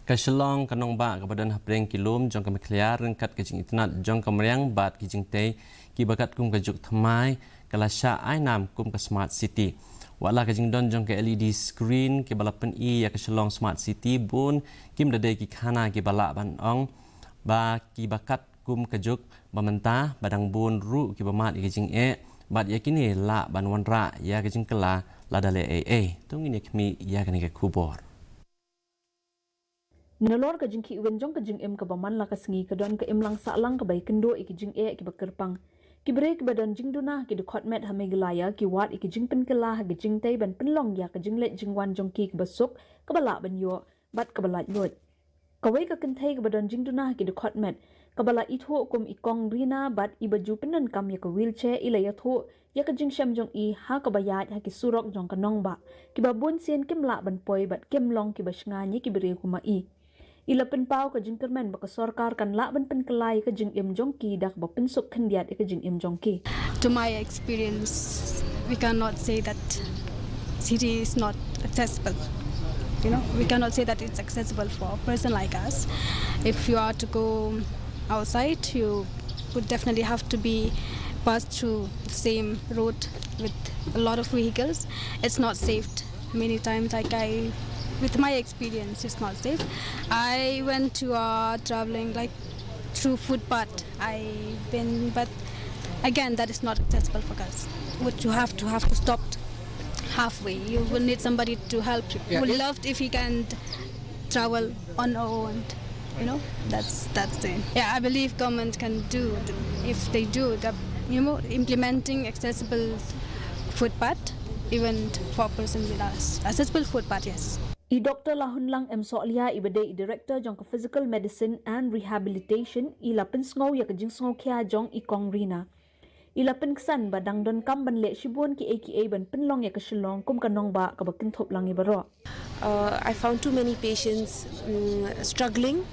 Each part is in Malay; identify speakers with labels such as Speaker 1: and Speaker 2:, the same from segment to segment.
Speaker 1: Ka Shillong ka Nongbah ka badan hapreng kilom jong ka makliar rengkat ka jing internet jong ka meriang bat ki jing tei ki bakat kum ka juk thamai kala sha ai nam kum ka smart city. Wala ka jing don jong ka LED screen ki balapan i ya ka Shillong smart city bun kim dade ki khana ki bala ban ong ba ki bakat kum ka juk bamenta badang bun ru ki bamat ki jing bat ya kini la ban wanra ya ka jing kala la dale tung ini kmi ya ka ni ka kubor.
Speaker 2: Nalor ka jing ki wen jong ka jing ka baman la ka sengi ka don ka lang sa lang ka bai kendo ki jing ki bakerpang ki bre ki badan jing Duna ki Dkhot met ha meglaya ki wat ki jing pen kala ha jing tai ban penlong ya ka jing let jing wan jong ki basuk ka bala ban yo bat ka bala lot ka wei ka kentai ka badan jing Duna ki Dkhot met ka bala I tho kum I kong rina bat I baju penan kam ya ka wheelchair ila ya tho ya ka jing sham jong I ha ka bayat ha ki surok jong ka Nongbah ki babun sien kim la ban poi bat kim long ki basnga ni ki bre kuma I ila penpau ka jing kermen baka sorkar kan la ban pen kelai ka jing jongki dak ba pensuk khandiat ka jing jongki.
Speaker 3: To my experience, we cannot say that city is not accessible. You know, we cannot say that it's accessible for a person like us. If you are to go outside, you would definitely have to be passed through the same road with a lot of vehicles. It's not safe. Many times, with my experience, it's not safe. I went to traveling like through footpath. I've been, but again, that is not accessible for us. What you have to stop halfway. You will need somebody to help you. Yeah. Would love if you can travel on our own. You know, that's it. Yeah, I believe government can do if they do. Implementing accessible footpath, even for a person with us. Accessible footpath, yes.
Speaker 2: I Dr. Lahunlang Solia ibade Director jong ka Physical Medicine and Rehabilitation ila pensngau ya ka jing sngo kya jong I kong rina. Ila penksan badang don kam ban le shibun ki aka ban penlong ya ka Shillong kum ka Nongbah ka bakin thop lang ibaro.
Speaker 4: I found too many patients struggling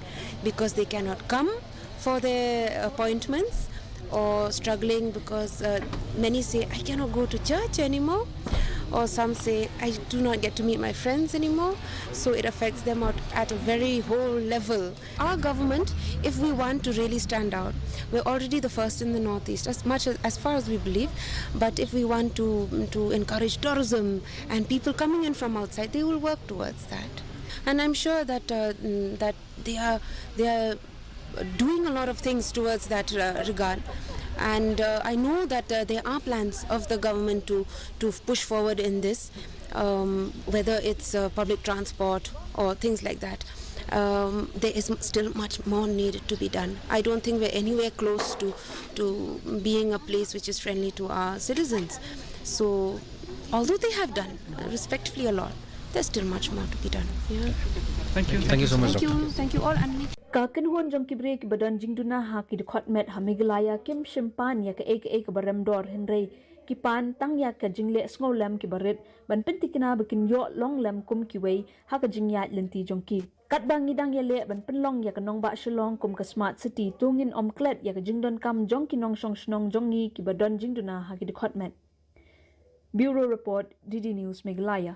Speaker 4: because they cannot come for their appointments or struggling because many say I cannot go to church anymore. Or some say, I do not get to meet my friends anymore. So it affects them at a very whole level. Our government, if we want to really stand out, we're already the first in the Northeast, as far as we believe. But if we want to encourage tourism and people coming in from outside, they will work towards that. And I'm sure that that they are doing a lot of things towards that regard. And I know that there are plans of the government to push forward in this, whether it's public transport or things like that. There is still much more needed to be done. I don't think we're anywhere close to being a place which is friendly to our citizens. So, although they have done respectfully a lot, there's still much more to be done. Yeah.
Speaker 5: Thank you. Thank you so much.
Speaker 4: Thank you all. And
Speaker 2: Kaken huan jong kibre ki badan jing Duna ha ki Dkhot met ha meglaya kim shimpan ya ka ka baram dor henry ki pan tang ya ka jing le sngo lam ki barit ban pentikina bikin yo long lam kum ki wei ha ka jing ya lenti jong ki kat bang ngidang ya le ban penlong ya ka Nongbah Shillong kum ka smart city tungin omklet ya ka jing don kam jong ki nong shong snong jong ni ki badan jing Duna ha ki Dkhot met. Bureau report DD News Meghalaya.